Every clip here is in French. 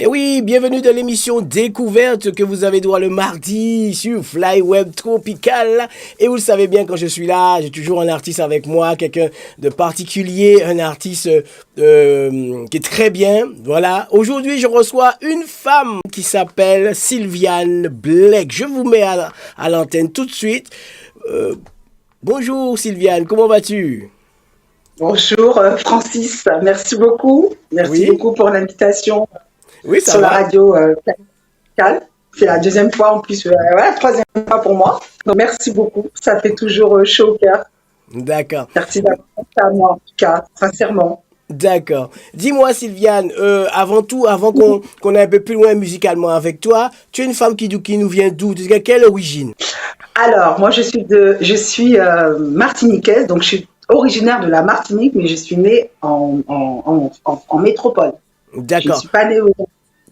Et oui, bienvenue dans l'émission Découverte que vous avez droit le mardi sur Fly Web Tropical. Et vous le savez bien, quand je suis là, j'ai toujours un artiste avec moi, quelqu'un de particulier, un artiste qui est très bien. Voilà. Aujourd'hui, je reçois une femme qui s'appelle Sylviane Blake. Je vous mets à l'antenne tout de suite. Bonjour Sylviane, comment vas-tu? Bonjour Francis, merci beaucoup. Merci Oui, beaucoup pour l'invitation oui, ça sur la va. radio Cal. C'est la deuxième fois en plus, voilà, troisième fois pour moi. Donc merci beaucoup, ça fait toujours chaud au cœur. D'accord. Merci d'avoir pensé à moi en tout cas, sincèrement. D'accord. Dis-moi, Sylviane, avant tout, avant qu'on aille un peu plus loin musicalement avec toi, tu es une femme qui nous vient d'où? De quelle origine? Alors moi je suis martiniquaise, donc je suis originaire de la Martinique, mais je suis née en métropole. Je ne D'accord. suis pas née au...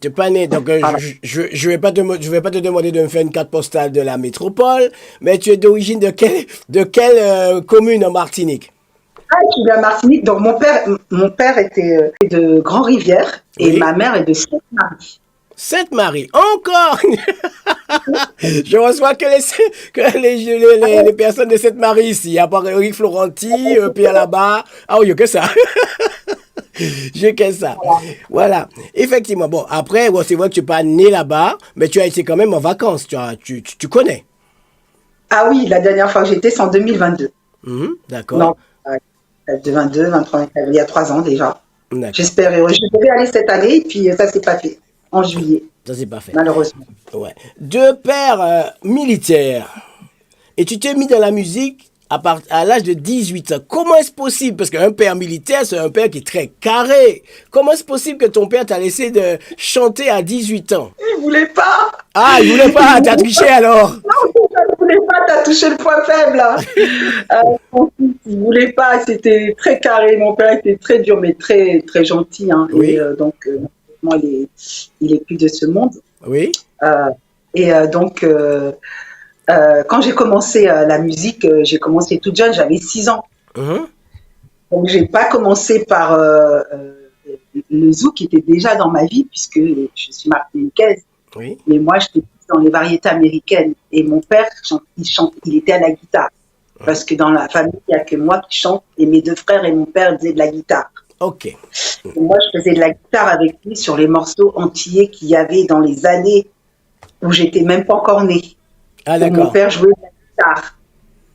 Tu n'es pas né, donc Voilà. je vais pas je vais pas te demander de me faire une carte postale de la métropole, mais tu es d'origine de quelle commune en Martinique? Ah, je suis de la Martinique, donc mon père était de Grand-Rivière et Oui. ma mère est de Sainte-Marie. Sainte-Marie, encore! Je reçois que les personnes de Sainte-Marie ici, à part Eric Florenti, Pierre là-bas. Ah oui, il y a que ça. J'ai que ça. Voilà. Effectivement. Bon, après, bon, c'est vrai que tu n'es pas né là-bas, mais tu as été quand même en vacances. Tu connais. Ah oui, la dernière fois que j'étais, c'est en 2022. Mhm, d'accord. Non, de 22, 23, il y a 3 ans déjà. D'accord. J'espère, je devais aller cette année, et puis ça s'est pas fait, en juillet, Ça, c'est parfait. malheureusement. Ouais. Deux pères militaires. Et tu t'es mis dans la musique à l'âge de 18 ans. Comment est-ce possible? Parce qu'un père militaire, c'est un père qui est très carré. Comment est-ce possible que ton père t'a laissé de chanter à 18 ans? Il voulait pas, Ah, il voulait il pas, t'as voulait triché pas, alors. non, il voulait pas, t'as touché le point faible, là. Mon fils, il voulait pas, c'était très carré, mon père était très dur, mais très, très gentil, hein, et Oui, malheureusement, il est plus de ce monde. oui. Euh, quand j'ai commencé la musique, j'ai commencé toute jeune, j'avais 6 ans. Mhm, Donc, j'ai pas commencé par le zouk qui était déjà dans ma vie, puisque je suis martiniquaise. oui. Mais moi, j'étais plus dans les variétés américaines. Et mon père, il était à la guitare. Mhm. Parce que dans la famille, il n'y a que moi qui chante, et mes deux frères et mon père faisaient de la guitare. Ok. Et moi, je faisais de la guitare avec lui sur les morceaux antillais qu'il y avait dans les années où j'étais même pas encore née, Ah, où mon d'accord. père jouait de la guitare.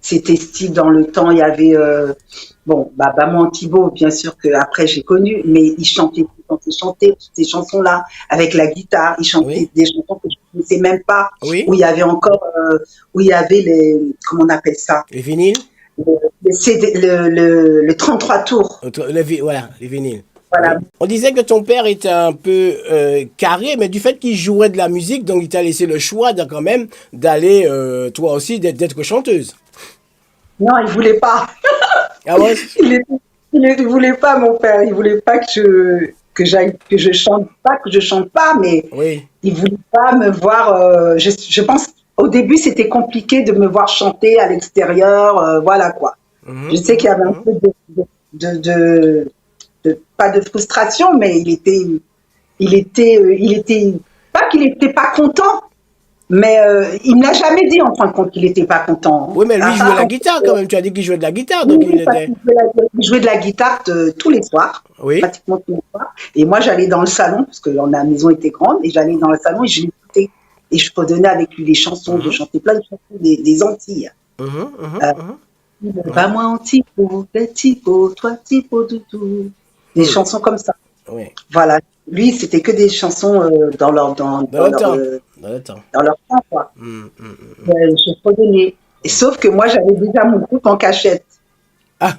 C'était style dans le temps, il y avait bon, bah, Maman Thibault, bien sûr que après j'ai connu, mais il chantait ces chansons-là avec la guitare, il chantait Oui, des chansons que je ne connaissais même pas, où oui. il y avait encore, où il y avait les, comment on appelle ça, Les vinyles. le, CD, le 33 tours, Voilà, les vinyles. Oui. voilà. On disait que ton père était un peu carré, mais du fait qu'il jouait de la musique, donc il t'a laissé le choix quand même d'aller, toi aussi, d'être chanteuse. Non, il voulait pas. Ah ouais? Il, était- il ne voulait pas, mon père. Il voulait pas que je chante pas, mais Oui. il voulait pas me voir. Je pense au début c'était compliqué de me voir chanter à l'extérieur, voilà quoi. Je Mhm, sais qu'il y mhm, avait un mhm. peu pas de frustration, mais il était pas qu'il était pas content, mais il me l'a jamais dit en fin de compte qu'il était pas content, Oui, mais hein. lui À jouait part la quand guitare quand même. Tu as dit qu'il jouait de la guitare, oui, donc il oui, parce était. qu'il jouait de la guitare tous les soirs, Oui. pratiquement tous les soirs. Et moi, j'allais dans le salon, parce que la maison était grande, et j'allais dans le salon et je l'écoutais. Et je redonnais avec lui les chansons, je Mhm, chantais plein de chansons des Antilles. mhm, mhm, Euh, mhm. Va Ouais. moi Antipo, Petipo, toi Tipo, Doudou. Des Hmm, chansons comme ça. oui. Voilà. Lui, c'était que des chansons dans leur, dans, Dans dans le leur, temps. euh, Dans le temps. dans leur temps, quoi. Hmm, hmm, hmm, hmm, Je redonnais. Et hmm. sauf que moi, j'avais déjà mon groupe en cachette. Ah,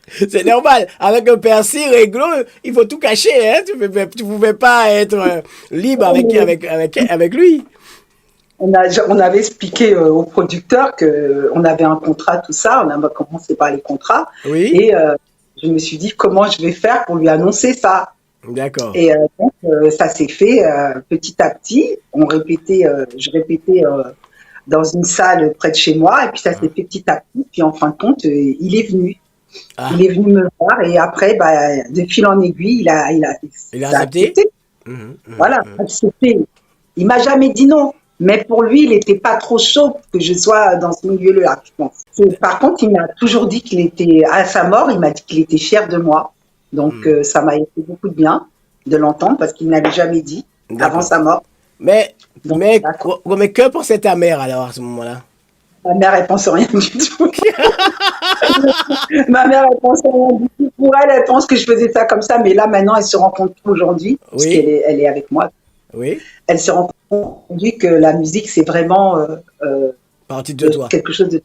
c'est normal. Avec un père si réglo, il faut tout cacher, hein. Tu pouvais pas être libre avec lui. On avait expliqué au producteur qu'on avait un contrat, tout ça. On a commencé par les contrats. Oui. Et je me suis dit comment je vais faire pour lui annoncer ça. D'accord. Et donc, ça s'est fait petit à petit. Je répétais dans une salle près de chez moi. Et puis, ça s'est fait petit à petit. Puis, en fin de compte, il est venu. Ah, Il est venu me voir et après, bah, de fil en aiguille, il a il a accepté? accepté. Mhm, mhm, Voilà, mhm. accepté. Il m'a jamais dit non. Mais pour lui, il n'était pas trop chaud que je sois dans ce milieu-là, je pense. Par contre, il m'a toujours dit qu'il était, à sa mort, il m'a dit qu'il était fier de moi. Donc, Mhm. ça m'a fait beaucoup de bien de l'entendre parce qu'il ne l'avait jamais dit avant D'accord. sa mort. Mais, Donc, d'accord. mais que pensait ta mère alors à ce moment-là? Ma mère, elle pense rien du tout. Ma mère, elle pense rien du tout. Pour elle, elle pense que je faisais ça comme ça. Mais là, maintenant, elle se rend compte aujourd'hui, Oui, elle est avec moi, oui, elle se rend compte aujourd'hui que la musique, c'est vraiment partie de toi. quelque chose de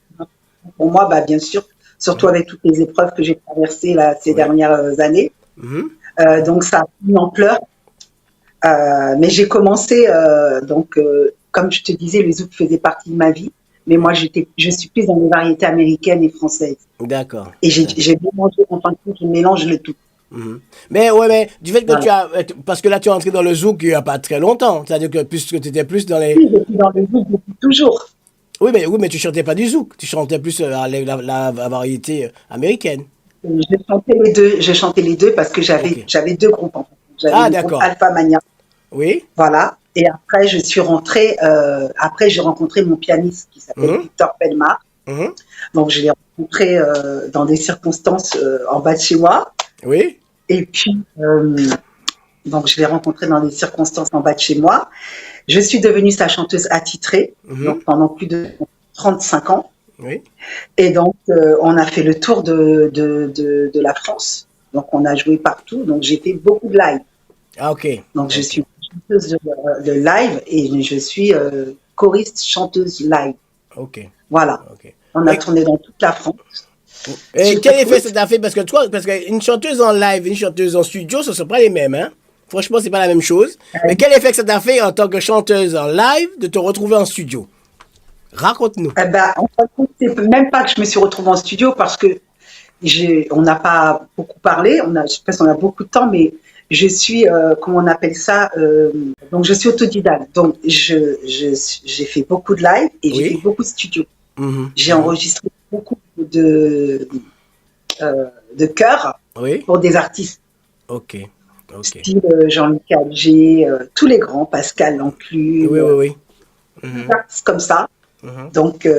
pour moi, bah, bien sûr, surtout Mhm. avec toutes les épreuves que j'ai traversées là, ces Oui. dernières années. Mhm. Donc, ça a pris une ampleur. Mais j'ai commencé, comme je te disais, le zouk faisait partie de ma vie. Mais moi, Oui. je suis plus dans les variétés américaines et françaises. D'accord. Et D'accord. j'ai mélangé, en fin de compte, je mélange le tout. Mhm. Mais ouais, mais du fait que Voilà. tu as, parce que là tu es entré dans le zouk il n'y a pas très longtemps, c'est-à-dire que plus que tu étais plus dans les, Oui, je suis dans le zouk depuis toujours. oui, mais tu chantais pas du zouk, tu chantais plus la variété américaine. J'ai chanté les deux. J'ai chanté les deux parce que Ok. j'avais deux groupes. En fait. J'avais Ah le groupe d'accord. Alpha Mania. Oui. Voilà. Et après, je suis rentrée. Après, j'ai rencontré mon pianiste qui s'appelle Mhm. Victor Pelmar. Mhm. Donc, je l'ai rencontré dans des circonstances en bas de chez moi. Oui. Et puis, donc, je l'ai rencontré dans des circonstances en bas de chez moi. Je suis devenue sa chanteuse attitrée, Mhm. donc pendant plus de 35 ans. Oui. Et donc, on a fait le tour de la France. Donc, on a joué partout. Donc, j'ai fait beaucoup de live. Ah ok. Donc, je Ok. suis chanteuse de live et je suis choriste chanteuse live. Ok. Voilà. Ok. On a Mais tourné dans toute la France. Je et quel effet ça t'écoute. t'a fait? Parce que toi, parce qu'une chanteuse en live, une chanteuse en studio, ce ne sont pas les mêmes, hein? Franchement, c'est pas la même chose. Mais quel effet que ça t'a fait en tant que chanteuse en live de te retrouver en studio? Raconte-nous. Eh ben, en fin de compte, c'est même pas que je me suis retrouvée en studio parce que on n'a pas beaucoup parlé, je sais pas si on a beaucoup de temps, mais je suis, comment on appelle ça, donc je suis autodidacte. Donc j'ai fait beaucoup de live et j'ai fait Oui? beaucoup de studios. Mhm, J'ai mhm. enregistré beaucoup de chœurs Oui? pour des artistes Ok. Ok. style Jean-Luc Alger, tous les grands, Pascal Oui, Lanclume, oui, oui. des Mhm, artistes comme ça. mhm, Donc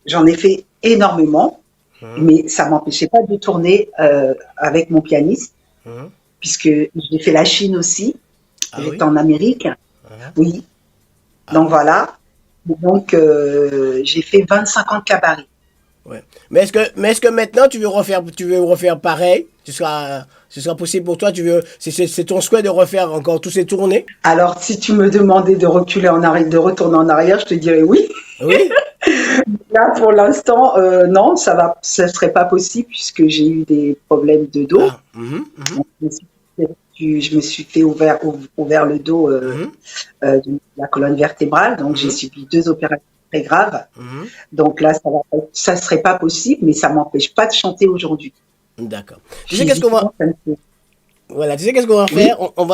j'en ai fait énormément, mhm, mais ça m'empêchait pas de tourner avec mon pianiste mhm. puisque j'ai fait la Chine aussi. Ah J'étais oui? en Amérique, Mhm. oui. Ah Donc oui? voilà. Donc j'ai fait 25 ans de cabaret. Ouais. Mais est-ce que maintenant tu veux refaire pareil? Ce sera possible pour toi? C'est ton souhait de refaire encore tous ces tournées? Alors si tu me demandais de reculer en arrière, de retourner en arrière, je te dirais oui. Oui? Là pour l'instant, non, ça serait pas possible puisque j'ai eu des problèmes de dos. Ah, mhm, mhm, Donc, je me suis fait ouvert le dos mhm, de la colonne vertébrale, donc j'ai mhm, subi deux opérations très graves. mhm. Donc là, ça serait pas possible, mais ça m'empêche pas de chanter aujourd'hui. D'accord. Tu sais qu'est-ce qu'on va, Physiquement, ça me fait. voilà, tu sais qu'est-ce qu'on va Oui, faire? On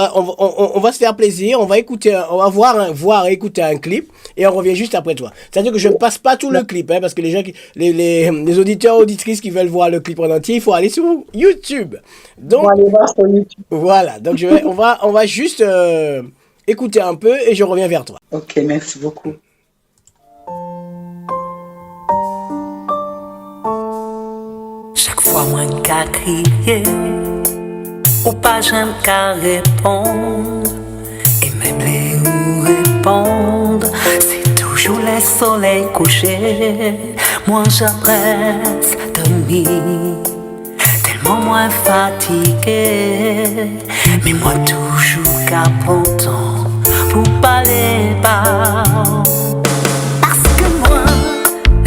va se faire plaisir, on va écouter, on va voir et écouter un clip et on revient juste après toi. C'est-à-dire que je ne passe pas tout le clip, hein, parce que les gens les auditeurs, auditrices qui veulent voir le clip en entier, il faut aller sur YouTube. on Donc, va aller voir sur YouTube. voilà. Donc, on va juste écouter un peu et je reviens vers toi. Ok, merci beaucoup. Chaque fois moins qu'à crier, ou pas j'aime qu'à répondre, et même les ou répondre, c'est toujours les soleils couchés. Moi j'appresse dormir, tellement moins fatigué, mais moi toujours qu'à prendre temps pour parler bas. Parce que moi,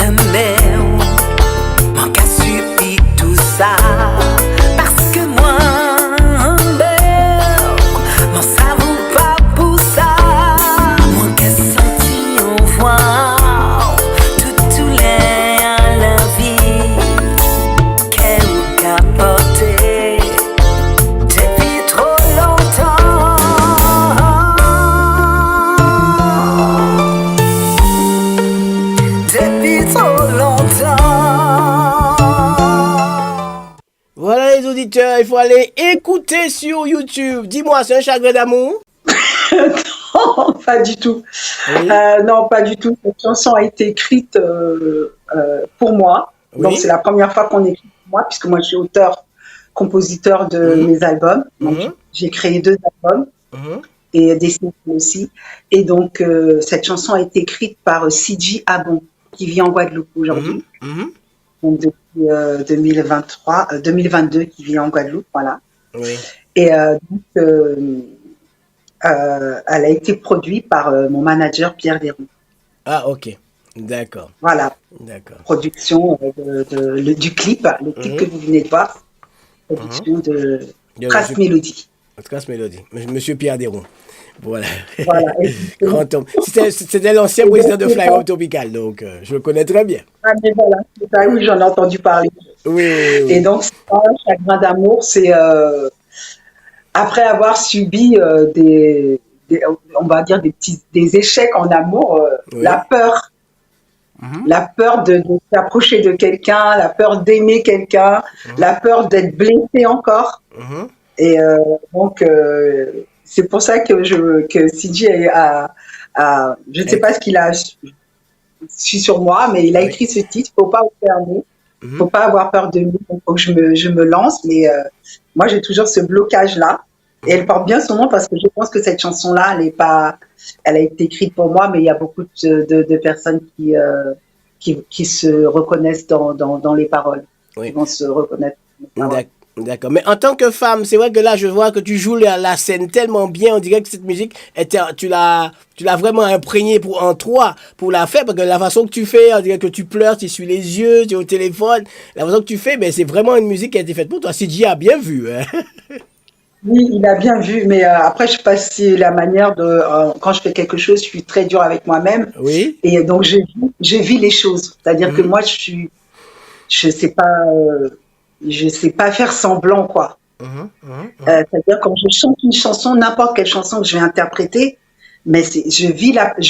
un mère, moi qu'a subi tout ça. Parce que moi, un mère, moi ça vaut pas pour ça. Moi qu'a senti au voir tous les à la vie qu'elle qu'a porté depuis trop longtemps. auditeurs, il faut aller écouter sur YouTube. Dis-moi, c'est un chagrin d'amour? Non, pas du tout. Oui. Non, pas du tout. Cette chanson a été écrite pour moi. Donc, Oui. c'est la première fois qu'on écrit pour moi, puisque moi, je suis auteur, compositeur de mes albums. Donc, j'ai créé 2 albums et des singles aussi. Et donc, cette chanson a été écrite par Sidi Abon, qui vit en Guadeloupe aujourd'hui. Donc, depuis 2022, qui vit en Guadeloupe, voilà. Oui. Et donc, elle a été produite par mon manager Pierre Desroux. Ah, ok. D'accord. Voilà, D'accord. production du clip, le clip que vous venez de voir, production de Trace Mélodie. Trace Mélodie, Monsieur Pierre Desroux. Voilà. Voilà. Grand homme. C'était l'ancien président de Fly Web Tropical, donc je le connais très bien. Ah, mais voilà, c'est ça, oui, j'en ai entendu parler. Oui. Et donc, c'est pas un chagrin d'amour, c'est après avoir subi on va dire des échecs en amour, la peur. La peur de s'approcher de quelqu'un, la peur d'aimer quelqu'un, la peur d'être blessé encore. Et donc, c'est pour ça que Sidi je ne sais pas ce qu'il a su sur moi, mais il a écrit ce titre, faut pas vous fermer, faut pas avoir peur de nous, faut que je me lance. Mais moi, j'ai toujours ce blocage-là. Et elle porte bien son nom parce que je pense que cette chanson-là, elle a été écrite pour moi, mais il y a beaucoup de personnes qui se reconnaissent dans les paroles, qui vont se reconnaître dans les paroles. D'accord. Mais en tant que femme, c'est vrai que là, je vois que tu joues la scène tellement bien. On dirait que cette musique, tu l'as vraiment imprégnée en toi pour la faire. Parce que la façon que tu fais, on dirait que tu pleures, tu essuies les yeux, tu es au téléphone. La façon que tu fais, c'est vraiment une musique qui a été faite pour toi. CJ a bien vu. Hein? Oui, il a bien vu. Mais après, je passe la manière de... quand je fais quelque chose, je suis très dure avec moi-même. Oui. Et donc, je vis les choses. C'est-à-dire que moi, je sais pas faire semblant, quoi. C'est-à-dire quand je chante une chanson, n'importe quelle chanson que je vais interpréter, mais je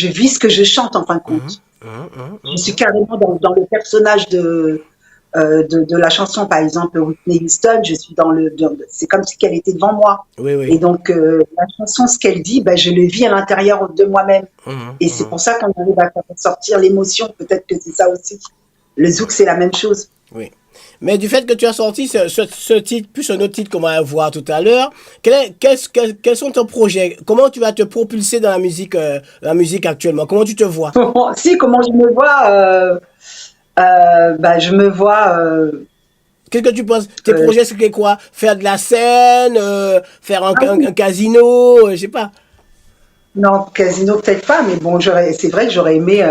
vis ce que je chante en fin de compte. Je suis carrément dans le personnage de la chanson. Par exemple, Whitney Houston, je suis c'est comme si elle était devant moi. Oui. Et donc la chanson, ce qu'elle dit, je le vis à l'intérieur de moi-même. Et c'est pour ça qu'on arrive à faire sortir l'émotion. Peut-être que c'est ça aussi. Le zouk, c'est la même chose. Oui. Mais du fait que tu as sorti ce titre, plus un autre titre qu'on va voir tout à l'heure, quels sont tes projets? Comment tu vas te propulser dans la musique actuellement? Comment tu te vois? Comment je me vois je me vois... Qu'est-ce que tu penses? Tes projets, c'est quoi? Faire de la scène, faire un casino, je sais pas. Non, casino peut-être pas, mais bon, c'est vrai que j'aurais aimé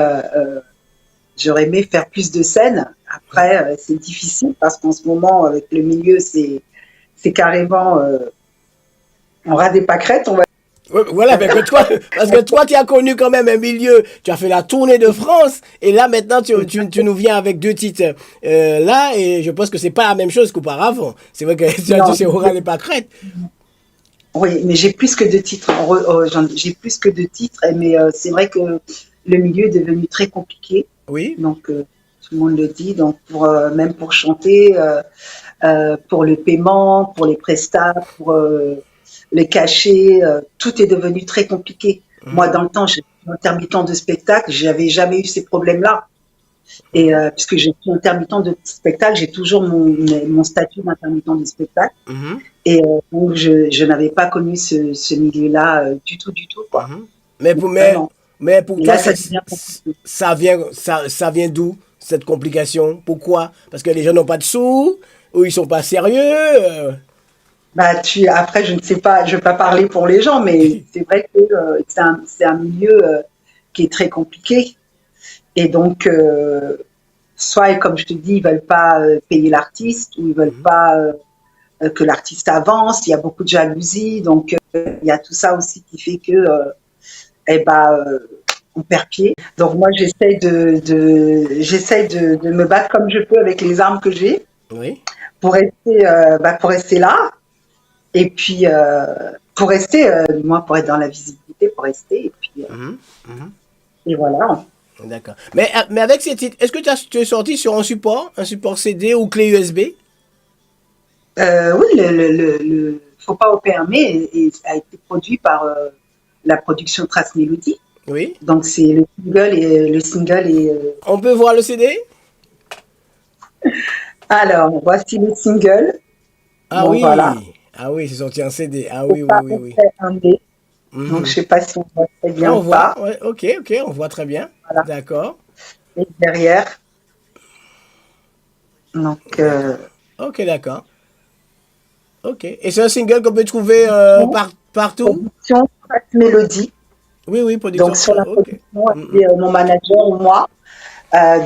faire plus de scènes. Après, c'est difficile parce qu'en ce moment, avec le milieu, c'est carrément on rate des pâquerettes, on va. Voilà, parce que toi, tu as connu quand même un milieu. Tu as fait la tournée de France et là, maintenant, tu nous viens avec 2 titres là et je pense que c'est pas la même chose qu'auparavant. C'est vrai que tu sais, on rate des pâquerettes. Oui, mais j'ai plus que 2 titres. J'ai plus que 2 titres, mais c'est vrai que le milieu est devenu très compliqué. Oui. Donc, tout le monde le dit. Donc, même pour chanter, pour le paiement, pour les prestats, pour les cachets, tout est devenu très compliqué. Moi, dans le temps, j'étais intermittent de spectacle, j'avais jamais eu ces problèmes-là. Et puisque j'ai été intermittent de spectacle, j'ai toujours mon statut d'intermittent de spectacle. Et donc, je n'avais pas connu ce milieu-là du tout, quoi. Mais pour toi, ça vient d'où, cette complication? Pourquoi? Parce que les gens n'ont pas de sous, ou ils sont pas sérieux? Après, je ne sais pas, je ne vais pas parler pour les gens, mais c'est vrai que c'est un milieu qui est très compliqué. Et donc, soit, comme je te dis, ils veulent pas payer l'artiste, ou ils veulent pas que l'artiste avance. Il y a beaucoup de jalousie, donc il y a tout ça aussi qui fait que, on perd pied. Donc moi, j'essaie de me battre comme je peux avec les armes que j'ai, pour rester là. Et puis, pour rester, pour être dans la visibilité, pour rester. Et puis, et voilà. D'accord. Mais avec ces titres, est-ce que tu es sorti sur un support CD ou clé USB? Oui, Faut pas opérer a été produit par la production Trace Mélodie. Oui. Donc c'est le single est. On peut voir le CD? Alors voici le single. Ah Bon voilà. oui. Ah oui, c'est sorti en CD. Ah Faut oui, oui, pas oui, oui. opérer. Donc je Mhm. sais pas si on voit très Ouais, bien on ou voit. pas. Ouais, ok, ok, on voit très bien. Voilà. D'accord. Et derrière, donc D'accord. Ok, d'accord. Ok. Et c'est un single qu'on peut trouver partout? production Trace Mélodie. Oui, oui, Donc production. sur la Ok. production, Mhm, c'est mon manager ou moi.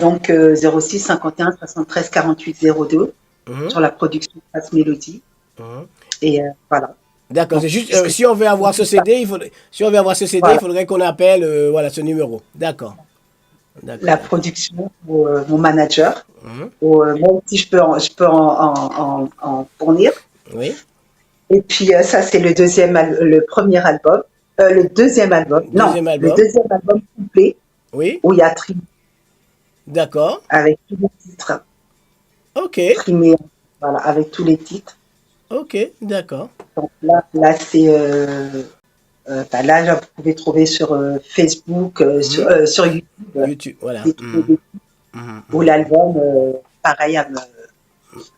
Donc 06 51 73 48 02 mhm, sur la production Trace Mélodie. mhm. Et voilà. D'accord, c'est Donc, juste puisque si on veut avoir ce CD, si on veut avoir ce CD, il voilà, faudrait qu'on appelle voilà ce numéro. D'accord. D'accord, la d'accord. production pour mon manager. Mhm. Moi aussi, je peux en fournir. Oui. Et puis, ça, c'est le premier album. Le deuxième album. Non, Deuxième le album. deuxième album complet Oui. où il y a trimé D'accord. avec tous les titres. Ok. Trimé, voilà, avec tous les titres. Ok. D'accord. Donc là c'est. Là, vous pouvez trouver sur Facebook, Mhm. sur YouTube, YouTube. Voilà. des Mhm. trucs Mhm, ou mhm. l'album, pareil,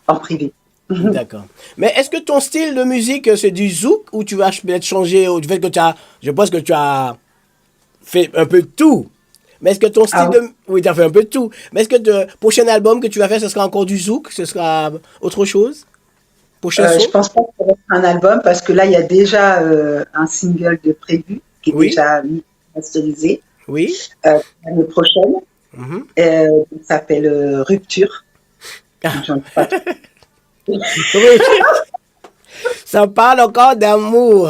en privé. D'accord. Mais est-ce que ton style de musique, c'est du zouk ou tu vas peut-être changer du fait que tu as, je pense que tu as fait un peu de tout. Mais est-ce que ton Ah style oui. de... Oui, tu as fait un peu de tout. Mais est-ce que le prochain album que tu vas faire, ce sera encore du zouk? Ce sera autre chose? Prochain Je son? pense pas que ça va être un album parce que là, il y a déjà un single de prévu qui est Oui? déjà masterisé Oui? l'année prochaine. Mhm. Il s'appelle Rupture. Ah. J'en dis pas trop. Oui. Ça parle encore d'amour.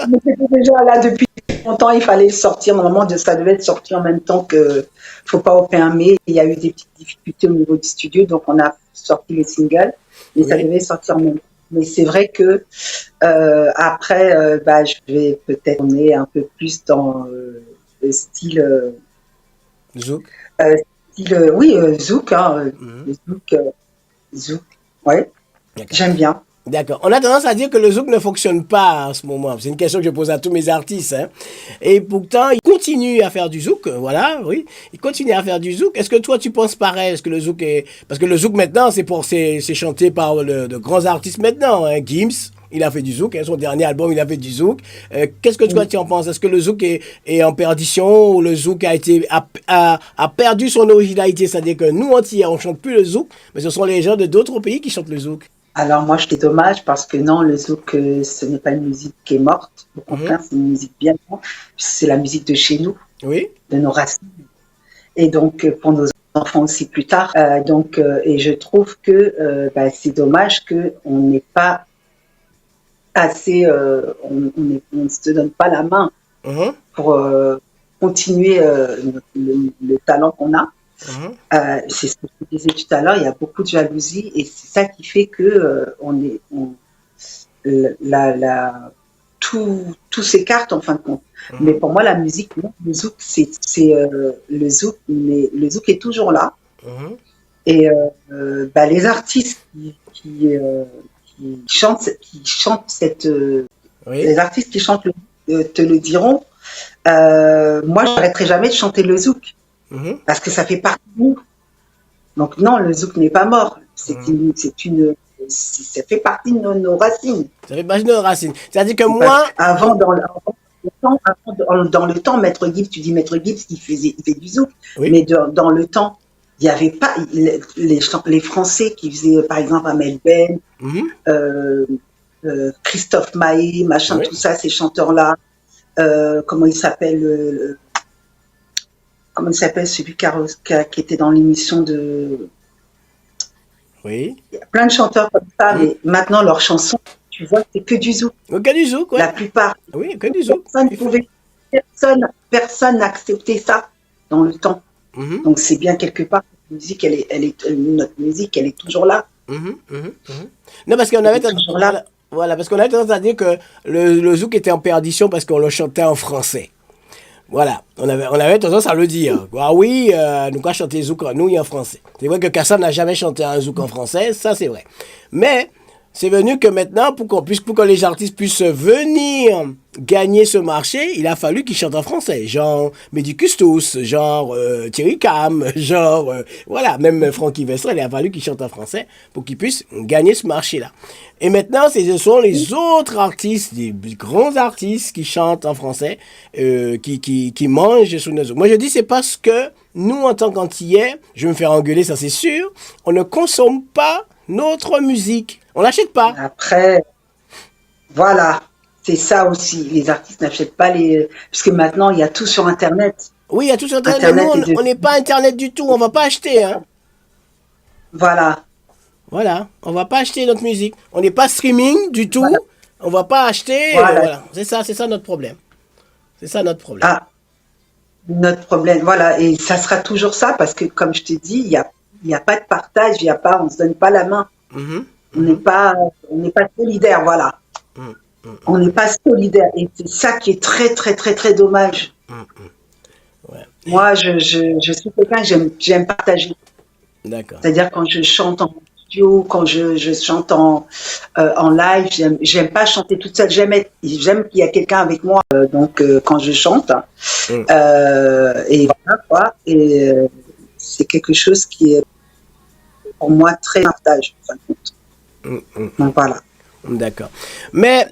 Mais c'était déjà là depuis longtemps, il fallait le sortir. Normalement, ça devait être sorti en même temps que Faut pas opérer. Il y a eu des petites difficultés au niveau du studio, donc on a sorti le single, mais ça Oui? devait sortir en même temps. Mais c'est vrai que après, je vais peut-être tourner un peu plus dans le style, Zouk. oui, zouk, hein, Mhm. le zouk, ouais, D'accord. j'aime bien. D'accord. On a tendance à dire que le zouk ne fonctionne pas en ce moment. C'est une question que je pose à tous mes artistes, hein. Et pourtant, ils continuent à faire du zouk. Voilà, oui. Ils continuent à faire du zouk. Est-ce que toi, tu penses pareil? Est-ce que le zouk est... Parce que le zouk, maintenant, c'est chanté par de grands artistes maintenant, hein. Gims, il a fait du zouk. Hein. Son dernier album, il a fait du zouk. Qu'est-ce que toi, tu en penses? Est-ce que le zouk est en perdition ou le zouk a perdu son originalité? C'est-à-dire que nous, entiers, on chante plus le zouk, mais ce sont les gens de d'autres pays qui chantent le zouk. Alors moi, je suis dommage parce que non, le zouk, ce n'est pas une musique qui est morte. Au Mhm. contraire, c'est une musique bien morte. C'est la musique de chez nous, Oui? de nos racines. Et donc, pour nos enfants aussi plus tard. Et je trouve que c'est dommage qu'on n'ait pas assez, on ne se donne pas la main Mhm. pour continuer le talent qu'on a. Mhm. C'est ce que je disais tout à l'heure, il y a beaucoup de jalousie et c'est ça qui fait que la, la, tout s'écarte en fin de compte. Mais Mhm. pour moi, la musique, non, le zouk, le zouk, mais le zouk est toujours là. Mhm. Et les artistes qui chantent Oui. les artistes qui chantent te le diront. Moi, je n'arrêterai jamais de chanter le zouk Mhm. parce que ça fait partie de nous. Donc non, le zouk n'est pas mort. Mhm. Ça fait partie de nos racines. Ça fait partie de nos racines. C'est-à-dire que Parce moi, qu'avant, dans le temps, Maître Gibbs, tu dis Maître Gibbs, il fait du zouk, oui, mais dans le temps, il n'y avait pas les Français qui faisaient, par exemple, Amel Ben, mhm. euh, Christophe Maé, machin, Oui, tout ça, ces chanteurs-là. Comment il s'appelle comment il s'appelle celui qui était dans l'émission de. oui. Il y a plein de chanteurs comme ça, Mhm. mais maintenant leurs chansons, tu vois, c'est que du zouk. Que du zouk, La ouais. plupart, Oui, que du zouk. personne Il faut. pouvait, personne n'acceptait ça dans le temps. Mhm. Donc c'est bien quelque part notre musique, elle est toujours là. Mhm. Mhm. Mhm. Non, parce qu'on Elle avait est toujours là. voilà, parce qu'on avait tendance à dire que le zouk était en perdition parce qu'on le chantait en français. Voilà, on avait tendance à le dire. Ah oui, nous quoi chanter zouk, nous en français. C'est vrai que Kassam n'a jamais chanté un zouk en français, ça c'est vrai. Mais c'est venu que maintenant, pour que les artistes puissent venir gagner ce marché, il a fallu qu'ils chantent en français. Genre Mehdi Custos, genre Thierry Cam, genre voilà, même Francky Vestre, il a fallu qu'ils chantent en français pour qu'ils puissent gagner ce marché-là. Et maintenant, ce sont les autres artistes, les grands artistes qui chantent en français, qui mangent sous nos os. Moi, je dis, c'est parce que nous, en tant qu'Antillais, je vais me faire engueuler, ça c'est sûr, on ne consomme pas notre musique. On l'achète pas. Après, voilà, c'est ça aussi. Les artistes n'achètent pas parce que maintenant, il y a tout sur Internet. Oui, il y a tout sur Internet, mais nous, on n'est pas Internet du tout, on va pas acheter. Hein. Voilà. Voilà, on va pas acheter notre musique. On n'est pas streaming du tout, voilà. On va pas acheter. Voilà. C'est ça notre problème. C'est ça notre problème. Ah, notre problème, voilà. Et ça sera toujours ça, parce que, comme je te dis, il y a pas de partage, on se donne pas la main. On n'est pas solidaire, voilà. On n'est pas solidaire. Et c'est ça qui est très, très, très, très dommage. Ouais. Moi, je suis quelqu'un que j'aime partager. D'accord. C'est-à-dire quand je chante en studio, quand je chante en live, j'aime pas chanter toute seule. J'aime qu'il y a quelqu'un avec moi. Donc, quand je chante. Et voilà, quoi. Et c'est quelque chose qui est pour moi très partage, en fin de compte. Donc voilà. D'accord. Mais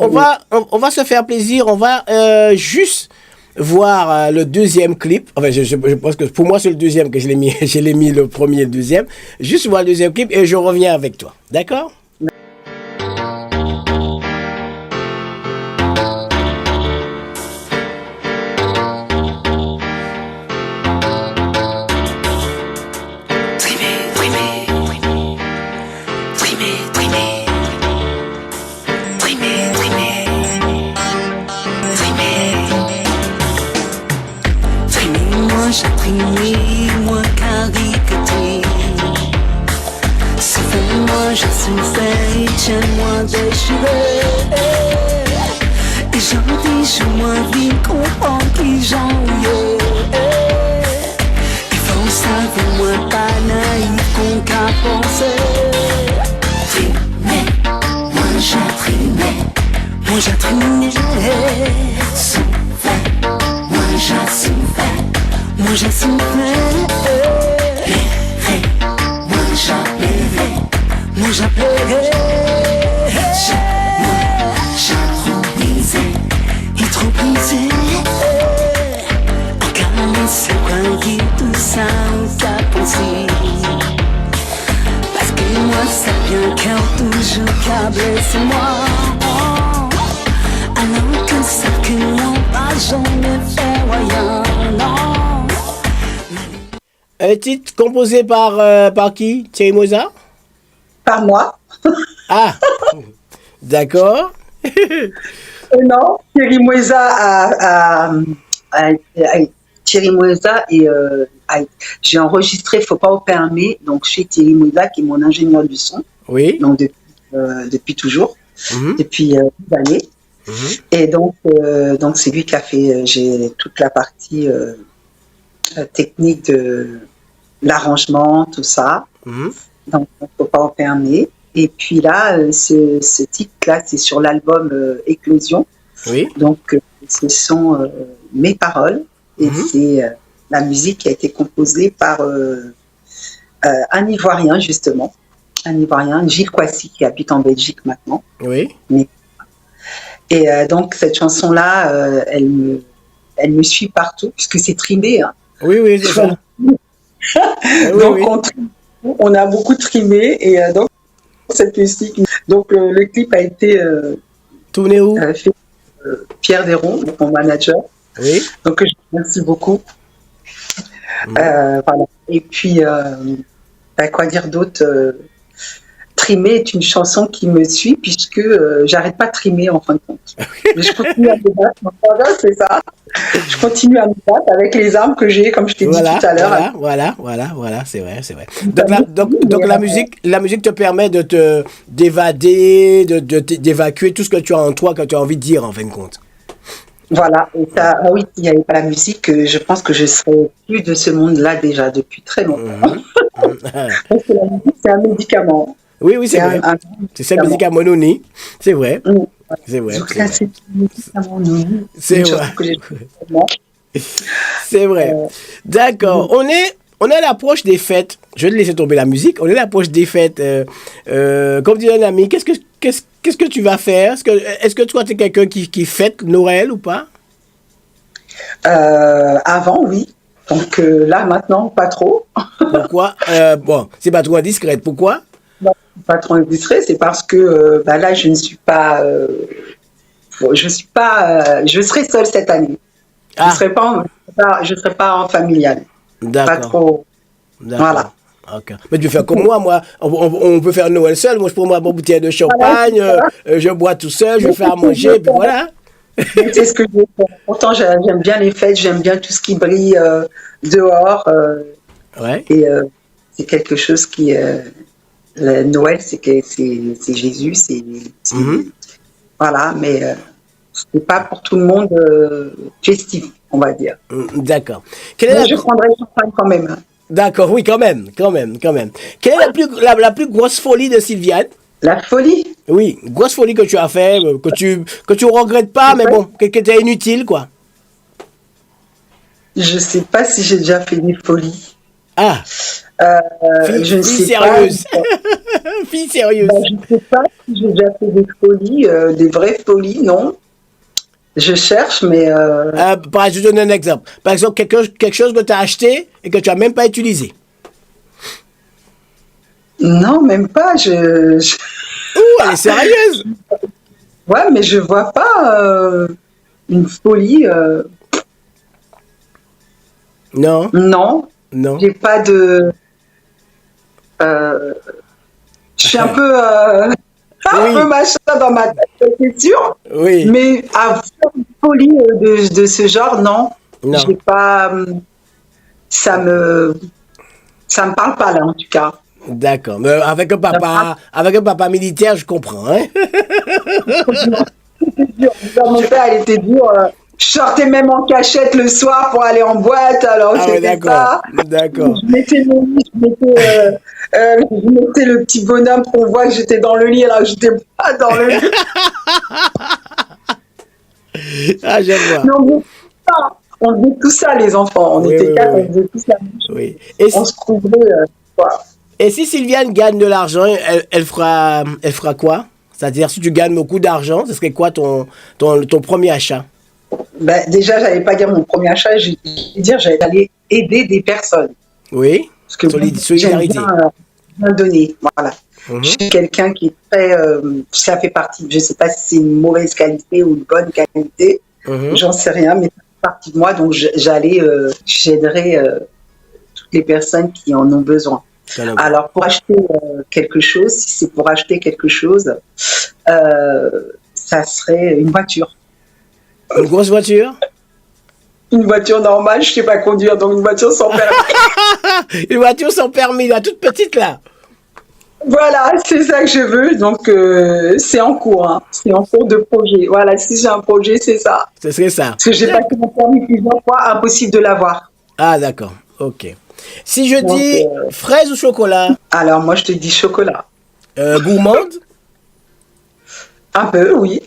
on va se faire plaisir. On va juste voir le deuxième clip. Enfin, je pense que pour moi c'est le deuxième que je l'ai mis. Je l'ai mis le premier et le deuxième. Juste voir le deuxième clip et je reviens avec toi. D'accord? Moi caricature, c'est fait moi je suis fait, tiens-moi déchiré. Et j'en dis, je moi vie comprends qui j'en ai. Il faut savoir moi pas naïf qu'on qu'a pensé. Trimé, moi j'ai trimé, souffert, moi j'ai souffert. Moi j'ai souffert, moi j'appellerai, moi j'appellerai. Moi j'ai trop brisé, et trop brisé. Regarde c'est quoi qui tout ça qu'a pensé. Parce que moi ça vient cœur toujours qu'à blesser moi. Alors que ça que moi pas jamais fait voyant, non. Un titre composé par qui? Thierry Mozart? Par moi. Ah, d'accord. Non, Thierry Mozart Thierry Mozart et j'ai enregistré Faut pas opérer un mais, donc chez Thierry Mozart qui est mon ingénieur du son. Oui. Donc depuis toujours, depuis des années. Et donc c'est lui qui a fait j'ai toute la partie technique de l'arrangement, tout ça. Donc, il ne faut pas en permettre. Et puis là, ce titre-là, c'est sur l'album Éclosion. Oui. Donc, ce sont mes paroles. Et c'est la musique qui a été composée par un Ivoirien, justement. Un Ivoirien, Gilles Kwasi, qui habite en Belgique maintenant. Oui. Et donc, cette chanson-là, elle me suit partout, puisque c'est trimé. Hein. Oui, c'est ça. Donc, on a beaucoup trimé et donc cette musique. Donc, le clip a été tourné où? Fait Pierre Desron, mon manager. Oui. Donc, je remercie beaucoup. Voilà. Et puis, quoi dire d'autre? Trimer est une chanson qui me suit puisque j'arrête pas de trimer en fin de compte. Mais je continue à me battre, c'est ça. Je continue à me battre avec les armes que j'ai, comme je t'ai dit tout à l'heure. Voilà, c'est vrai. Donc la musique te permet de d'évader, d'évacuer tout ce que tu as en toi, que tu as envie de dire en fin de compte. Voilà. Et ça, ah oui, s'il n'y avait pas la musique, je pense que je serais plus de ce monde-là déjà depuis très longtemps. Mhm. Parce que la musique, c'est un médicament. Oui, oui, c'est C'est vrai. un C'est ça, médicament. médicament noni. C'est vrai. Mm. C'est vrai. Donc C'est là, vrai. c'est un médicament, non. C'est Une vrai. chanson que j'ai vraiment. C'est vrai. D'accord. On est à l'approche des fêtes. Je vais te laisser tomber la musique. On est à l'approche des fêtes. Comme dit un ami, qu'est-ce que tu vas faire? Est-ce que toi, tu es quelqu'un qui fête Noël ou pas? Avant, oui. Donc là, maintenant, pas trop. Pourquoi? Bon, c'est pas trop indiscrète. Pourquoi? Non, pas trop illustré, c'est parce que bah là, je ne suis pas, je suis pas, je serai seule cette année. Ah, Je serai pas en familial. Pas d'accord. trop. D'accord. Voilà. Ok. Mais tu peux faire comme moi. On peut faire Noël seul. Moi, je prends ma bouteille de Voilà, champagne, je bois tout seul, je fais à manger, et puis voilà. c'est ce que je veux faire. Pourtant, j'aime bien les fêtes, j'aime bien tout ce qui brille dehors. Ouais. Et c'est quelque chose qui, le Noël, c'est Jésus, Mhm. voilà, mais c'est pas pour tout le monde festif, on va dire. D'accord. Quelle est Mais la, je prendrai le champagne quand même, hein. D'accord, oui, quand même, quand même, quand même. Quelle est la plus grosse folie de Sylviane? La folie, Oui, grosse folie que tu as fait, que tu regrettes pas, mais bon, que était inutile, quoi. je sais pas si j'ai déjà fait des folies. Ah, Je ne fille sais pas. sérieuse. Fille sérieuse. Ben, je ne sais pas si j'ai déjà fait des folies, des vraies folies, non. Je cherche, mais Je te donne un exemple. Par exemple, quelque chose que tu as acheté et que tu n'as même pas utilisé. non, même pas. Ouh, elle est sérieuse. Ouais, mais je vois pas une folie. Non, Non, non. j'ai pas de. euh, je suis un peu, un peu Oui, machin dans ma tête, c'est sûr. oui, Mais à faire une folie de ce genre, non. non. J'ai pas. Ça me. Ça me parle pas là, en tout cas. D'accord. Mais avec un papa militaire, je comprends, hein. Mon père, il était dur. Je sortais même en cachette le soir pour aller en boîte, alors Ah ouais, c'était d'accord, ça. d'accord. Je mettais le petit bonhomme pour voir que j'étais dans le lit, alors que j'étais pas dans le lit. Ah, je vois. Mais on faisait tout ça, les enfants. On Oui, était oui, quatre, oui, on faisait tout ça. oui. On se couvrait. Quoi. Et si Sylviane gagne de l'argent, elle fera quoi? C'est-à-dire, si tu gagnes beaucoup d'argent, ce serait quoi ton premier achat? Ben, déjà, j'allais pas dire mon premier achat, j'allais aller aider des personnes. Oui, Parce que j'aime solidarité. bien donner. Voilà. Je Mhm, suis quelqu'un qui est très. Ça fait partie. Je ne sais pas si c'est une mauvaise qualité ou une bonne qualité. mhm. J'en sais rien, mais ça fait partie de moi. Donc j'aiderai toutes les personnes qui en ont besoin. T'en as besoin. Alors pour acheter quelque chose, si c'est pour acheter quelque chose, ça serait une voiture. Une grosse voiture? Une voiture normale, je ne sais pas conduire, donc une voiture sans permis. Une voiture sans permis, la toute petite là. Voilà, c'est ça que je veux. Donc, c'est en cours. Hein. C'est en cours de projet. Voilà, si j'ai un projet, c'est ça. Ce serait ça. Parce que j'ai passé mon permis plusieurs fois, impossible de l'avoir. Ah, d'accord. Ok. Si je Donc, dis fraise ou chocolat, alors, moi, je te dis chocolat. gourmande, Un peu, oui.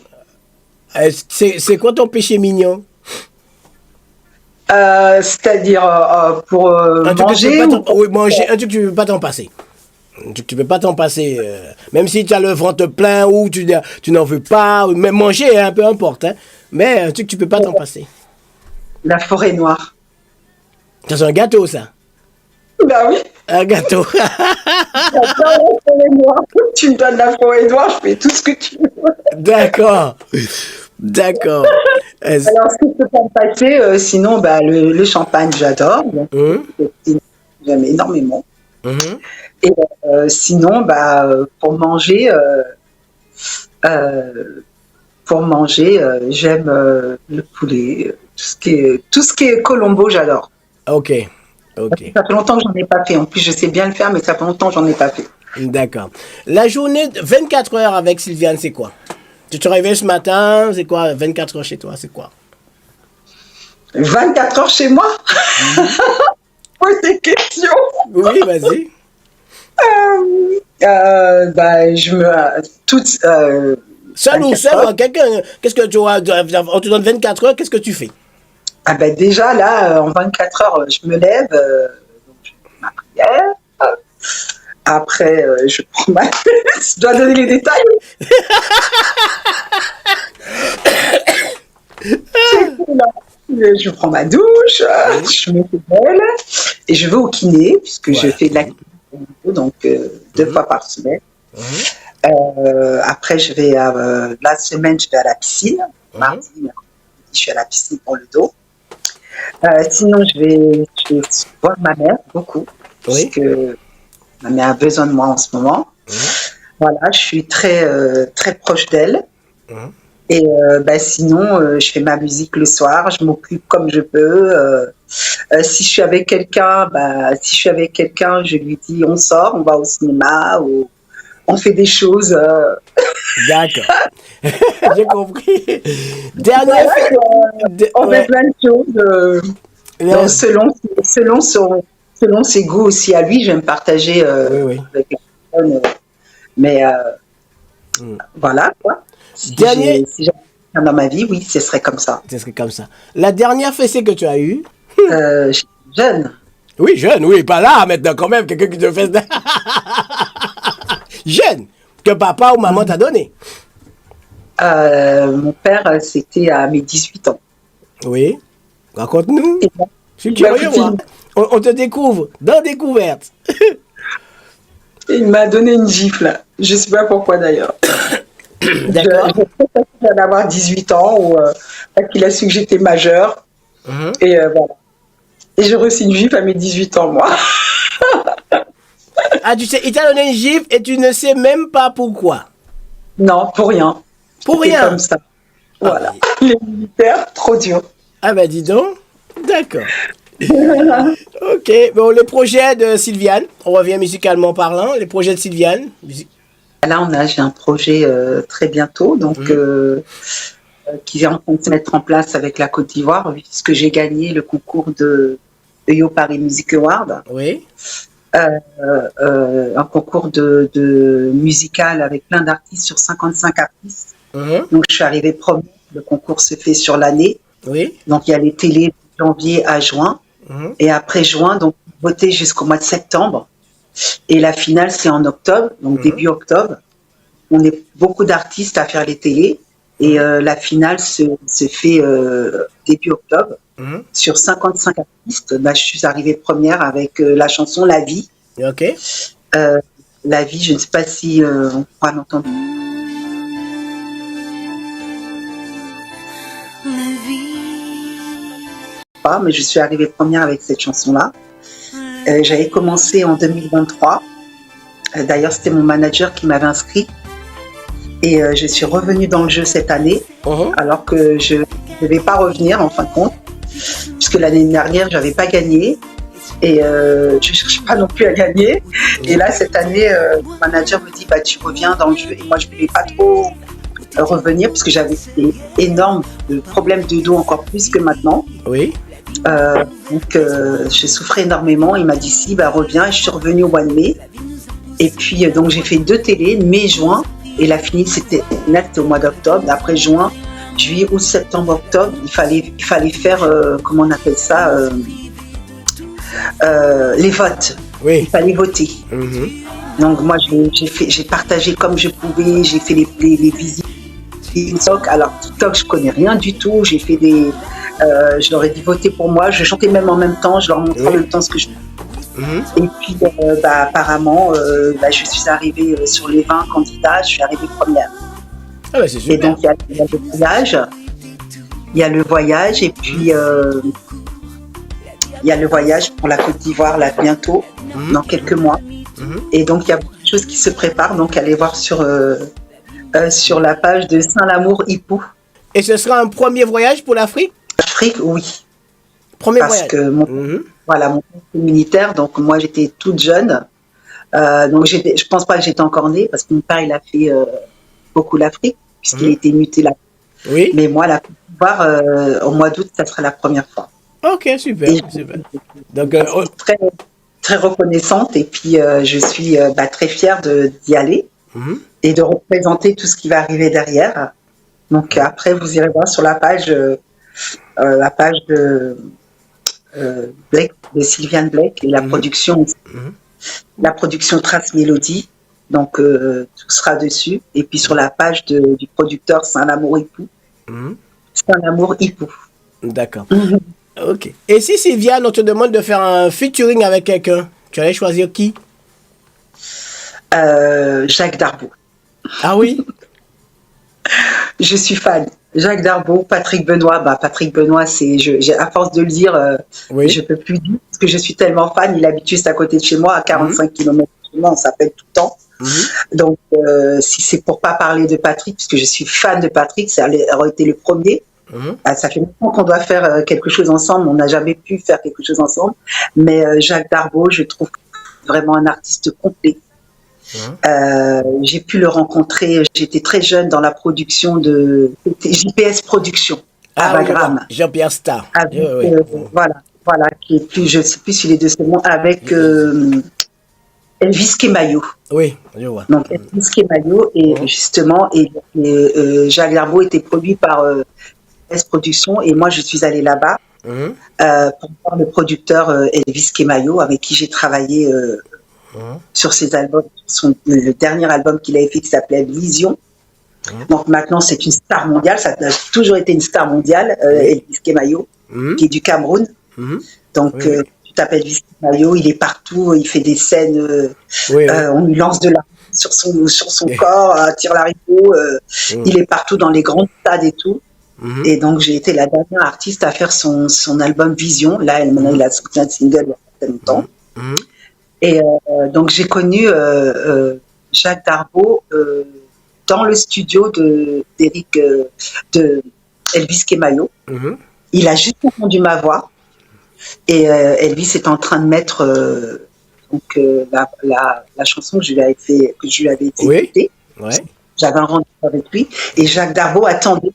c'est quoi ton péché mignon? C'est-à-dire pour Un truc que tu manger peux pas ou pour... oui, manger, un truc que tu peux pas t'en passer. Un truc que tu peux pas t'en passer. Même si tu as le ventre plein ou tu n'en veux pas, ou même manger, hein, peu importe. Hein, mais un truc que tu peux pas t'en passer. La forêt noire. Ça, c'est un gâteau, ça. Bah oui, Un gâteau. j'adore la forêt noire. Tu me donnes la forêt noire, je fais tout ce que tu veux. D'accord. D'accord. Alors, ce que je peux pas me passer, sinon, bah, le champagne, j'adore. Donc, Hum, j'aime énormément. hum. Et sinon, bah, euh, pour manger, j'aime le poulet, tout ce qui est colombo, j'adore. Ok. Ok. Ça fait longtemps que j'en ai pas fait. En plus, je sais bien le faire, mais ça fait longtemps que j'en ai pas fait. D'accord. La journée de 24 heures avec Sylviane, c'est quoi? Tu te réveilles ce matin, c'est quoi? 24 heures chez toi, c'est quoi? 24 heures chez moi. Pose des questions. Oui, vas-y. Je me. Toutes. Seul ou 24 seul, heures. quelqu'un, qu'est-ce que tu vois, on te donne 24 heures, qu'est-ce que tu fais? Déjà, là, en 24 heures, je me lève, donc je fais ma prière. Après, je prends ma. Je dois donner les détails. C'est cool, là. Je prends ma douche, je me fais belle et je vais au kiné, puisque je fais de la kiné, donc 2 fois par semaine. Après, je vais la semaine, je vais à la piscine. Mardi, mercredi, je suis à la piscine pour le dos. Sinon, je vais voir ma mère beaucoup, puisque ma mère a besoin de moi en ce moment. Voilà, je suis très proche d'elle. Et sinon, je fais ma musique le soir, je m'occupe comme je peux. Si je suis avec quelqu'un, je lui dis on sort, on va au cinéma, ou on fait des choses. D'accord. J'ai compris. Dernière On fait plein de choses. Donc, selon ses goûts aussi à lui, j'aime partager avec la personne. Mais voilà, quoi. Si j'avais quelqu'un dans ma vie, oui, ce serait comme ça. Ce serait comme ça. La dernière fessée que tu as eue? Jeune. Oui, jeune, oui, pas là maintenant quand même, quelqu'un qui te fait... Jeune, que papa ou maman t'a donné. Mon père, c'était à mes 18 ans. Oui, raconte-nous. Je suis curieux, moi. On te découvre, dans Découverte. Il m'a donné une gifle. Je ne sais pas pourquoi d'ailleurs. D'accord. J'ai peut-être d'avoir 18 ans ou parce qu'il a su que j'étais majeure. Et voilà. Et j'ai reçu une gifle à mes 18 ans, moi. Ah, tu sais, il t'a donné une gifle et tu ne sais même pas pourquoi. Non, pour rien. Pour rien. Comme ça. Voilà. Les militaires, trop dur. Ah ben dis donc. D'accord. Ok. Bon, les projets de Sylviane. On revient musicalement parlant. Les projets de Sylviane. Là, j'ai un projet très bientôt, donc qui est en train de se mettre en place avec la Côte d'Ivoire, puisque j'ai gagné le concours de EO Paris Music Award. Oui. Un concours de musical avec plein d'artistes sur 55 artistes. Donc, je suis arrivée première. Le concours se fait sur l'année. Oui. Donc, il y a les télés de janvier à juin. Et après juin, donc, voter jusqu'au mois de septembre. Et la finale, c'est en octobre, donc début octobre. On est beaucoup d'artistes à faire les télés. Et la finale se fait début octobre. Sur 55 artistes, je suis arrivée première avec la chanson La Vie. Ok. La Vie, je ne sais pas si on pourra l'entendre. Pas, mais je suis arrivée première avec cette chanson-là. J'avais commencé en 2023. D'ailleurs, c'était mon manager qui m'avait inscrit. Et je suis revenue dans le jeu cette année, alors que je ne devais pas revenir en fin de compte, puisque l'année dernière, je n'avais pas gagné. Et je ne cherche pas non plus à gagner. Et là, cette année, mon manager me dit tu reviens dans le jeu. Et moi, je ne voulais pas trop revenir, parce que j'avais des énormes problèmes de dos, encore plus que maintenant. Oui. Donc, je souffrais énormément. Il m'a dit reviens. Et je suis revenue au mois de mai. Et puis, donc, j'ai fait 2 télés, mai-juin. Et la finale, c'était au mois d'octobre. Après juin, juillet, août, septembre, octobre, il fallait faire, comment on appelle ça, les votes. Oui. Il fallait voter. Donc moi, j'ai partagé comme je pouvais. J'ai fait les visites TikTok. Alors TikTok, je connais rien du tout. J'ai fait je leur ai dit voter pour moi. Je chantais même en même temps. Je leur montrais en même temps ce que je faisais. Et puis, apparemment, je suis arrivée sur les 20 candidats, je suis arrivée première. Ah c'est super. Et donc, il y a le voyage. Il y a le voyage, et puis il y a le voyage pour la Côte d'Ivoire, là, bientôt, dans quelques mois. Et donc, il y a beaucoup de choses qui se préparent. Donc, allez voir sur la page de Saint-Lamour Hippou. Et ce sera un premier voyage pour l'Afrique? L'Afrique, oui. Premier Parce voyage. Que mon père était militaire, donc moi j'étais toute jeune. Donc je pense pas que j'étais encore née, parce que mon père il a fait beaucoup l'Afrique, puisqu'il était muté là. Oui. Mais moi, la Côte voir au mois d'août, ça sera la première fois. Ok, super, Et super. Donc, je suis très, très reconnaissante et puis je suis très fière d'y aller mhm, et de représenter tout ce qui va arriver derrière. Donc après, vous irez voir sur la page Blake, de Sylviane Blake et mhm, mhm, la production Trace Mélodie. Donc tout sera dessus. Et puis sur la page du producteur Saint-Amour Hipou. mhm. Saint-Amour Hipou. D'accord. Ok. Et si Sylviane, on te demande de faire un featuring avec quelqu'un, tu allais choisir qui? Jacques Darboux. Ah oui? Je suis fan. Jacques Darboux, Patrick Benoît. Patrick Benoît, à force de le dire, Oui. je peux plus dire parce que je suis tellement fan. Il habite juste à côté de chez moi, à Mhm, 45 km de chez moi. On s'appelle tout le temps. mhm, Donc, si c'est pour pas parler de Patrick, puisque je suis fan de Patrick, ça aurait été le premier. mhm. Ça fait longtemps qu'on doit faire quelque chose ensemble. On n'a jamais pu faire quelque chose ensemble. Mais Jacques Darboux, je trouve vraiment un artiste complet. J'ai pu le rencontrer, j'étais très jeune dans la production c'était JPS Production à Ah oui, je vois. Wagram. Jean-Pierre Star. Avec, Oui, voilà, qui est plus, je sais plus s'il est de ce monde, avec oui. Elvis Kemayo. Oui, je vois. Donc Elvis Kemayo, et Mhm, justement, Jacques Darboux était produit par JPS Production, et moi je suis allée là-bas mhm, pour voir le producteur Elvis Kemayo, avec qui j'ai travaillé mhm, sur ses albums, le dernier album qu'il avait fait qui s'appelait Vision. mhm. Donc maintenant, c'est une star mondiale. Ça a toujours été une star mondiale, Oui. Elvis Kemayo, Mhm, qui est du Cameroun. mhm. Donc, Oui, oui. tu t'appelles Elvis Kemayo, il est partout, il fait des scènes, Oui, oui. on lui lance de la sur son corps, tire l'haricot. Mhm, Il est partout dans les grands stades et tout. mhm, Et donc, j'ai été la dernière artiste à faire son album Vision. Là, maintenant, mhm, il a sorti un single il y a pas longtemps. mhm, mhm. Et donc, j'ai connu Jacques Darboux dans le studio de Elvis Kemayo. Mhm. Il a juste entendu ma voix et Elvis est en train de mettre la chanson que je lui avais fait Oui, écouter. ouais. J'avais un rendez-vous avec lui et Jacques Darboux attendait.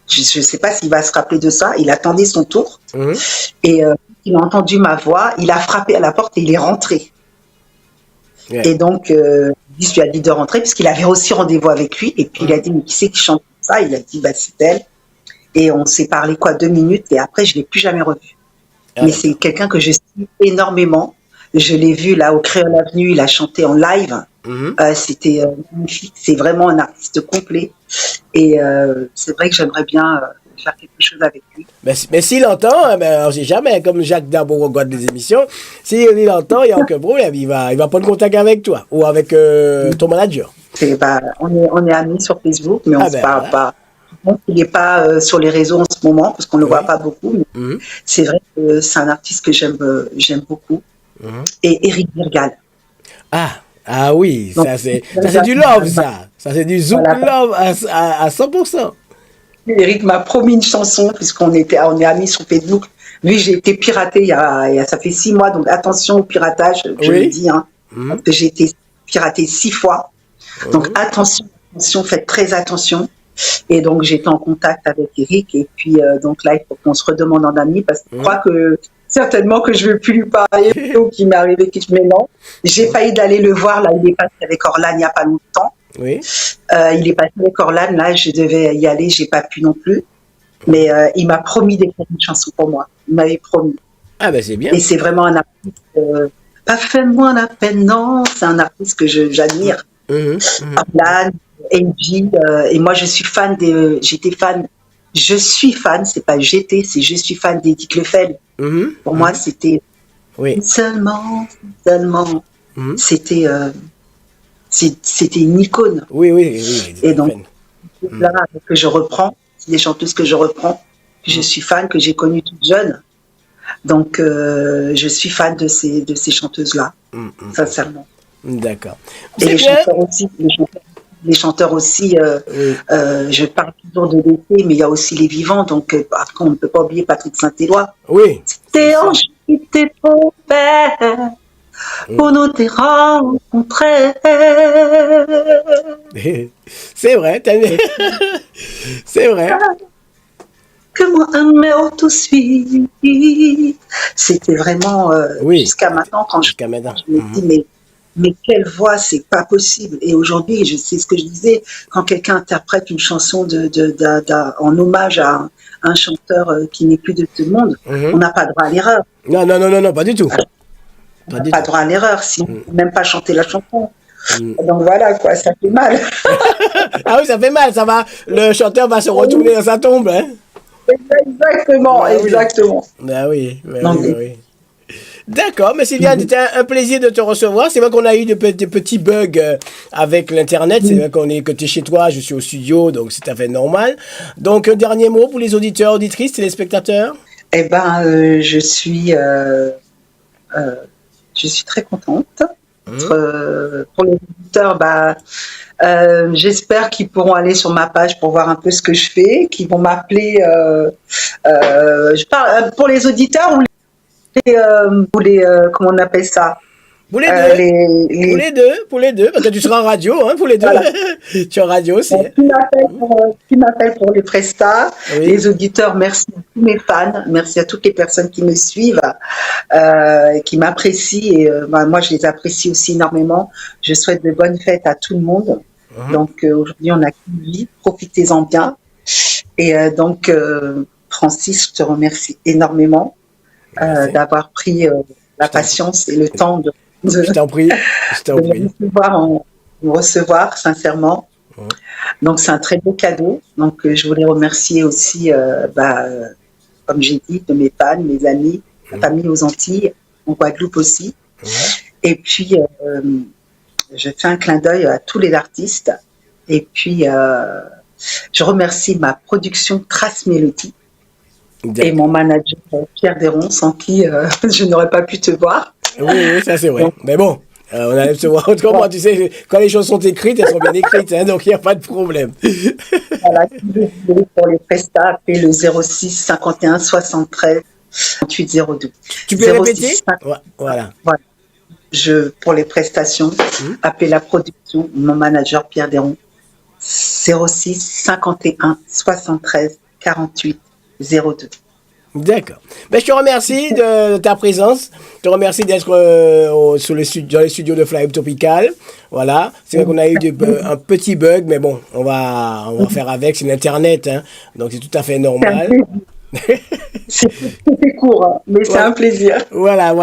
Je ne sais pas s'il va se rappeler de ça. Il attendait son tour Mhm. et il a entendu ma voix. Il a frappé à la porte et il est rentré. Ouais. Et donc, Elvis lui a dit de rentrer puisqu'il avait aussi rendez-vous avec lui. Et puis, il a dit, mais qui c'est qui chante ça? Il a dit, c'est elle. Et on s'est parlé 2 minutes et après, je ne l'ai plus jamais revu. Ah, Mais d'accord. c'est quelqu'un que je suis énormément. Je l'ai vu là au Créole Avenue, il a chanté en live. Mhm. C'était magnifique. C'est vraiment un artiste complet. Et c'est vrai que j'aimerais bien faire quelque chose avec lui. Mais s'il entend, on ne sait jamais, comme Jacques Darboux regarde des émissions, s'il entend, il n'y a aucun problème. Il va prendre contact avec toi ou avec ton manager. On est amis sur Facebook, mais on Ah ne se ben parle voilà. pas. Donc, il n'est pas sur les réseaux en ce moment parce qu'on ne le voit Oui. pas beaucoup. Mais Mhm. c'est vrai que c'est un artiste que j'aime beaucoup. Mhm. Et Eric Virgal. Ah oui, Donc, ça c'est du love, ça. Ça c'est du zouk voilà. love à 100%. Eric m'a promis une chanson puisqu'on est amis sur Facebook. Lui, j'ai été piratée ça fait 6 mois, donc attention au piratage, je le Oui. dis, hein, parce Mhm. que j'ai été piratée 6 fois. Donc Mhm. attention, faites très attention. Et donc j'étais en contact avec Eric et puis donc là il faut qu'on se redemande en ami parce que je crois que certainement que je ne veux plus lui parler ou qu'il m'est arrivé quelque chose. Mais non, j'ai failli d'aller le voir, là il est passé avec Orlan il n'y a pas longtemps. Oui. Il est passé avec Orlan, là je devais y aller, j'ai pas pu non plus. Mais il m'a promis d'écrire une chanson pour moi. Il m'avait promis. Ah ben c'est bien. Et c'est vraiment un artiste, pas fais-moi la peine, non, c'est un artiste que j'admire. Mhm. Mhm. Orlan, NJ, et moi je suis fan je suis fan, c'est pas j'étais, c'est je suis fan d'Edith Lefebvre. Mhm. Pour moi c'était Oui. seulement, Mhm. c'était une icône. Oui, oui, oui. Et donc, là que je reprends, c'est des chanteuses que je reprends, que je suis fan, que j'ai connues toute jeune. Donc, je suis fan de ces chanteuses-là, sincèrement. D'accord. Et C'est les bien. chanteurs aussi, Oui. je parle toujours de l'été, mais il y a aussi les vivants. Donc, par contre, on ne peut pas oublier Patrick Saint-Éloi. Oui. Tes anges qui t'es tombés pour nous te rencontrer. C'est vrai. C'est vrai. que moi un meurtre tout suit. C'était vraiment Oui, jusqu'à maintenant quand jusqu'à maintenant. je me dis mais quelle voix, c'est pas possible. Et aujourd'hui, je sais ce que je disais, quand quelqu'un interprète une chanson en hommage à un chanteur qui n'est plus de ce monde, on n'a pas droit à l'erreur. Non, non, non, non, non, pas du tout. On n'a pas droit à l'erreur, si on ne peut même pas chanter la chanson. Donc voilà, quoi, ça fait mal. Ah oui, ça fait mal, ça va. Le chanteur va se retourner dans sa tombe, hein. Exactement, Bah oui. exactement. Ben oui, ben Non, oui, ben oui. D'accord, mais Sylviane, c'était un plaisir de te recevoir. C'est vrai qu'on a eu des petits bugs avec l'Internet. C'est vrai que tu es chez toi, je suis au studio, donc c'est tout à fait normal. Donc, un dernier mot pour les auditeurs, auditrices, téléspectateurs. Eh ben, je suis très contente. Pour les auditeurs, j'espère qu'ils pourront aller sur ma page pour voir un peu ce que je fais, qu'ils vont m'appeler. Je parle pour les auditeurs ou les comment on appelle ça? Pour les deux. Pour les deux, parce que tu seras en radio, hein, pour les deux. Voilà. Tu es en radio aussi. Qui m'appelle pour les prestats, oui. Les auditeurs, merci à tous mes fans, merci à toutes les personnes qui me suivent, qui m'apprécient. Et moi, je les apprécie aussi énormément. Je souhaite de bonnes fêtes à tout le monde. Donc, aujourd'hui, on a qu'une vie, profitez-en bien. Et donc, Francis, je te remercie énormément d'avoir pris la patience et le temps de je t'en prie. Me recevoir sincèrement. Donc c'est un très beau cadeau. Donc je voulais remercier aussi, comme j'ai dit, de mes fans, mes amis, ma famille aux Antilles, en Guadeloupe aussi. Et puis je fais un clin d'œil à tous les artistes. Et puis je remercie ma production Trace Mélodie et mon manager Pierre Deron, sans qui je n'aurais pas pu te voir. Oui, ça c'est vrai. Donc, mais bon, on allait se voir autrement. Tu sais, quand les choses sont écrites, elles sont bien écrites, hein, donc il n'y a pas de problème. Voilà, pour les prestats, appelez le 06 51 73 38 02. Tu peux répéter? Voilà. Pour les prestations, appelez la production, mon manager Pierre Deron, 06 51 73 48 02. D'accord. Ben, je te remercie de ta présence. Je te remercie d'être dans les studios de Fly Up Tropical. Voilà. C'est vrai qu'on a eu un petit bug, mais bon, on va faire avec. C'est l'Internet, hein, donc c'est tout à fait normal. C'était court, hein, mais c'est un plaisir. Voilà.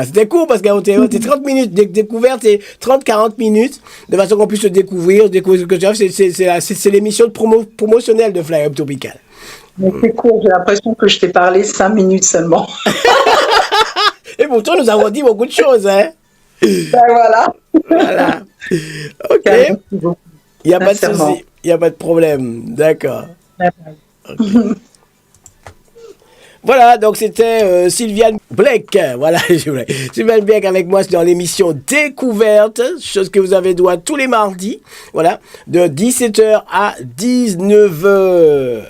C'était court parce que c'est 30 minutes de découverte, c'est 30-40 minutes, de façon qu'on puisse se découvrir ce que tu as. C'est l'émission promotionnelle de Fly Up Tropical. Mais c'est court, j'ai l'impression que je t'ai parlé 5 minutes seulement. Et pourtant, nous avons dit beaucoup de choses, hein. Voilà. Ok. Il n'y a pas de souci, il n'y a pas de problème. D'accord. Okay. Voilà, donc c'était Sylviane Blake. Voilà, Sylviane Blake avec moi dans l'émission Découverte, chose que vous avez droit tous les mardis, voilà, de 17h à 19h.